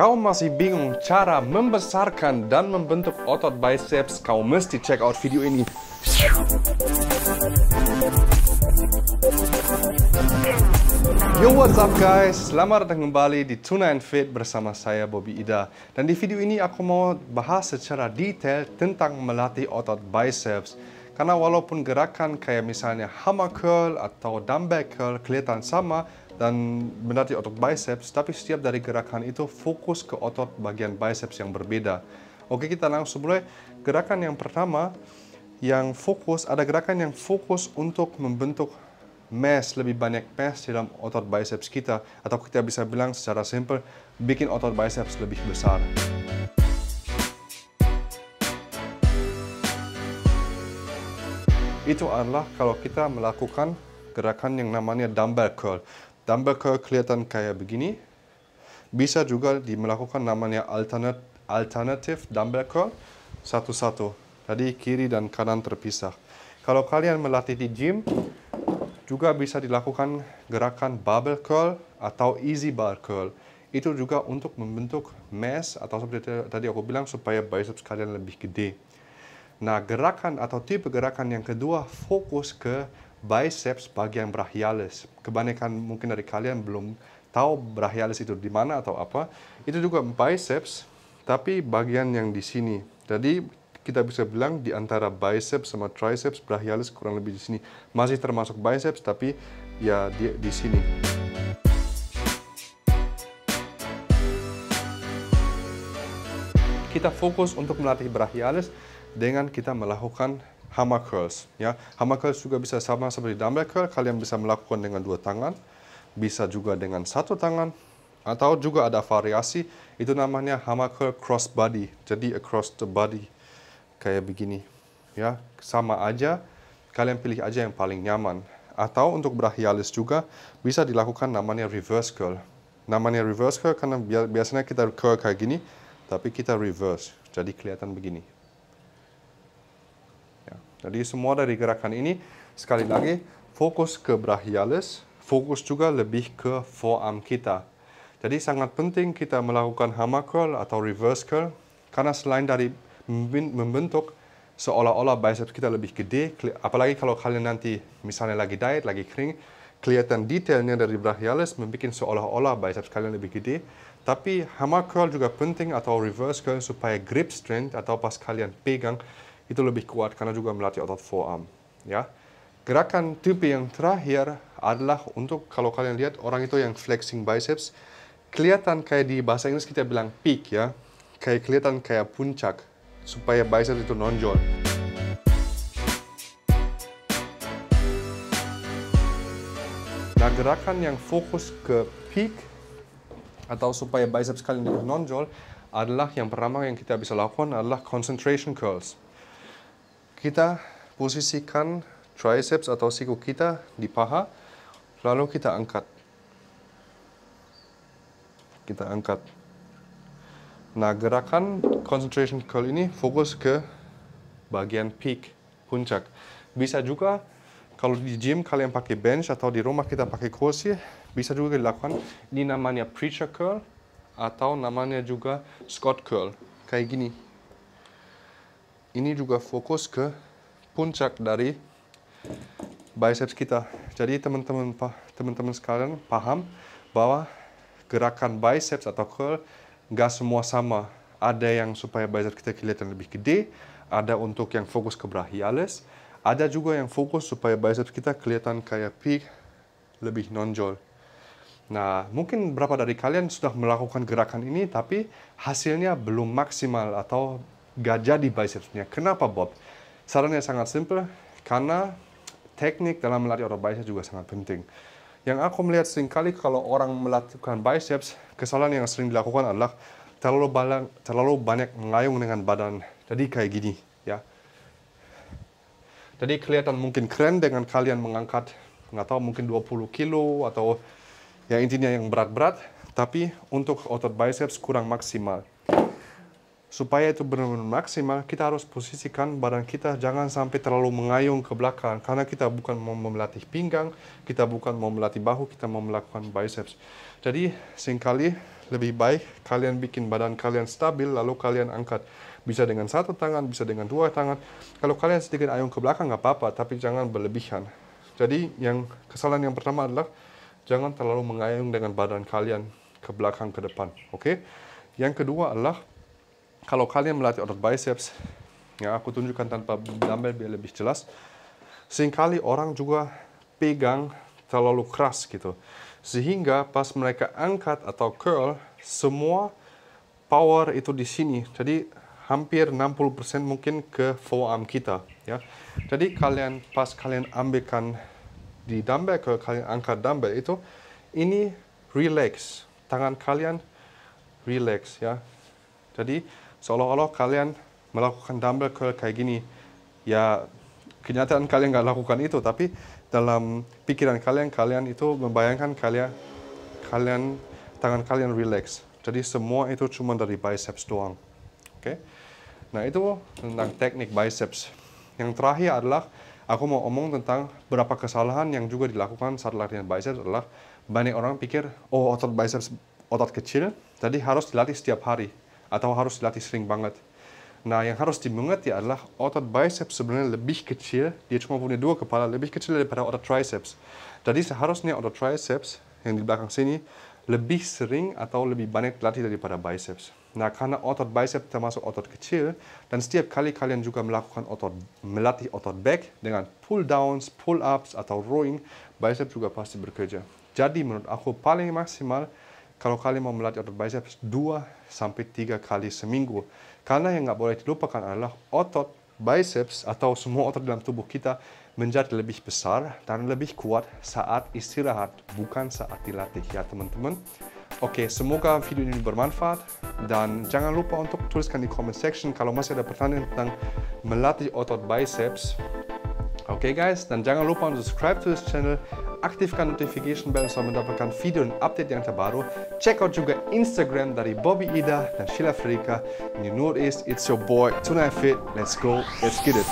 Kau masih bingung cara membesarkan dan membentuk otot biceps? Kau mesti check out video ini. Yo, what's up guys? Selamat datang kembali di Tuna and Fit bersama saya Bobby Ida. Dan di video ini aku mau bahas secara detail tentang melatih otot biceps. Karena walaupun gerakan kayak misalnya hammer curl atau dumbbell curl kelihatan sama dan melatih otot biceps, tapi setiap dari gerakan itu fokus ke otot bagian biceps yang berbeda. Oke, kita langsung mulai. Gerakan yang pertama yang fokus, ada gerakan yang fokus untuk membentuk mass, lebih banyak mass dalam otot biceps kita, atau kita bisa bilang secara simple, bikin otot biceps lebih besar. Itu adalah kalau kita melakukan gerakan yang namanya dumbbell curl. Dumbbell curl kelihatan kayak begini. Bisa juga melakukan namanya alternative dumbbell curl satu-satu. Jadi kiri dan kanan terpisah. Kalau kalian melatih di gym, juga bisa dilakukan gerakan barbell curl atau easy bar curl. Itu juga untuk membentuk mass atau seperti tadi aku bilang supaya biceps kalian lebih gede. Nah, gerakan atau tipe gerakan yang kedua fokus ke biceps bagian brachialis. Kebanyakan mungkin dari kalian belum tahu brachialis itu di mana atau apa. Itu juga biceps, tapi bagian yang di sini. Jadi kita bisa bilang di antara biceps sama triceps, brachialis kurang lebih di sini. Masih termasuk biceps, tapi ya di sini. Kita fokus untuk melatih brachialis dengan kita melakukan hammer curls. Ya, hammer curls juga bisa sama seperti dumbbell curl. Kalian bisa melakukan dengan dua tangan, bisa juga dengan satu tangan, atau juga ada variasi. Itu namanya hammer curl cross body. Jadi across the body kayak begini. Ya, sama aja. Kalian pilih aja yang paling nyaman. Atau untuk brachialis juga bisa dilakukan namanya reverse curl. Namanya reverse curl karena biasanya kita curl kayak gini, tapi kita reverse. Jadi kelihatan begini. Jadi semua dari gerakan ini, sekali lagi, fokus ke brachialis, fokus juga lebih ke forearm kita. Jadi sangat penting kita melakukan hammer curl atau reverse curl, karena selain dari membentuk seolah-olah biceps kita lebih gede, apalagi kalau kalian nanti misalnya lagi diet, lagi kering, kelihatan detailnya dari brachialis, membuat seolah-olah biceps kalian lebih gede. Tapi hammer curl juga penting atau reverse curl supaya grip strength atau pas kalian pegang, itu lebih kuat karena juga melatih otot forearm. Ya. Gerakan tipe yang terakhir adalah untuk kalau kalian lihat orang itu yang flexing biceps, kelihatan kayak di bahasa Inggris kita bilang peak ya, kayak kelihatan kayak puncak supaya biceps itu nonjol. Nah, gerakan yang fokus ke peak atau supaya biceps kalian itu nonjol adalah yang pertama yang kita bisa lakukan adalah concentration curls. Kita posisikan triceps atau siku kita di paha, lalu kita angkat. Kita angkat. Nah, gerakan concentration curl ini fokus ke bagian peak, puncak. Bisa juga kalau di gym kalian pakai bench atau di rumah kita pakai kursi, bisa juga dilakukan. Ini namanya preacher curl atau namanya juga Scott curl, kayak gini. Ini juga fokus ke puncak dari biceps kita. Jadi teman-teman sekalian paham bahwa gerakan biceps atau curl nggak semua sama. Ada yang supaya biceps kita kelihatan lebih gede, ada untuk yang fokus ke brachialis, ada juga yang fokus supaya biceps kita kelihatan kayak peak, lebih nonjol. Nah, mungkin beberapa dari kalian sudah melakukan gerakan ini, tapi hasilnya belum maksimal atau gak jadi bicepsnya. Kenapa, Bob? Sarannya sangat simple, karena teknik dalam melatih otot biceps juga sangat penting. Yang aku melihat seringkali kalau orang melakukan biceps, kesalahan yang sering dilakukan adalah terlalu banyak mengayung dengan badan. Jadi kayak gini, ya. Jadi kelihatan mungkin keren dengan kalian mengangkat, nggak tahu mungkin 20 kilo atau ya intinya yang berat-berat, tapi untuk otot biceps kurang maksimal. Supaya itu benar-benar maksimal, kita harus posisikan badan kita jangan sampai terlalu mengayung ke belakang. Karena kita bukan mau melatih pinggang, kita bukan mau melatih bahu, kita mau melakukan biceps. Jadi, seringkali lebih baik kalian bikin badan kalian stabil, lalu kalian angkat. Bisa dengan satu tangan, bisa dengan dua tangan. Kalau kalian sedikit ayun ke belakang nggak apa-apa, tapi jangan berlebihan. Jadi kesalahan yang pertama adalah jangan terlalu mengayun dengan badan kalian ke belakang, ke depan. Oke? Yang kedua adalah kalau kalian melatih otot biceps, yang aku tunjukkan tanpa dumbbell biar lebih jelas, seringkali orang juga pegang terlalu keras gitu. Sehingga pas mereka angkat atau curl, semua power itu di sini. Jadi hampir 60% mungkin ke forearm kita, ya. Jadi pas kalian ambilkan di dumbbell, kalau kalian angkat dumbbell itu, ini relax, tangan kalian relax, ya. Jadi seolah-olah kalian melakukan dumbbell curl kayak gini. Ya, kenyataan kalian nggak lakukan itu, tapi dalam pikiran kalian itu membayangkan tangan kalian relax. Jadi semua itu cuma dari biceps doang. Oke? Nah, itu tentang teknik biceps. Yang terakhir adalah aku mau omong tentang beberapa kesalahan yang juga dilakukan saat latihan biceps adalah banyak orang pikir, oh otot biceps otot kecil, jadi harus dilatih setiap hari atau harus dilatih sering banget. Nah, yang harus dimengerti adalah otot biceps sebenarnya lebih kecil, dia cuma punya 2 kepala, lebih kecil daripada otot triceps. Jadi seharusnya otot triceps yang di belakang sini lebih sering atau lebih banyak dilatih daripada biceps. Nah, karena otot biceps termasuk otot kecil, dan setiap kali kalian juga melatih otot back dengan pull downs, pull ups, atau rowing, biceps juga pasti bekerja. Jadi menurut aku paling maksimal kalau kalian mau melatih otot biceps 2-3 kali seminggu. Karena yang nggak boleh dilupakan adalah otot biceps atau semua otot dalam tubuh kita menjadi lebih besar dan lebih kuat saat istirahat, bukan saat dilatih, ya teman-teman. Oke, semoga video ini bermanfaat dan jangan lupa untuk tuliskan di comment section kalau masih ada pertanyaan tentang melatih otot biceps. Oke guys, dan jangan lupa untuk subscribe to this channel, aktifkan notification bell untuk mendapatkan video dan update yang terbaru. Check out juga Instagram dari Bobby Ida dan Sheila Frika. And you know what it is, it's your boy Tonight Fit. Let's go, let's get it.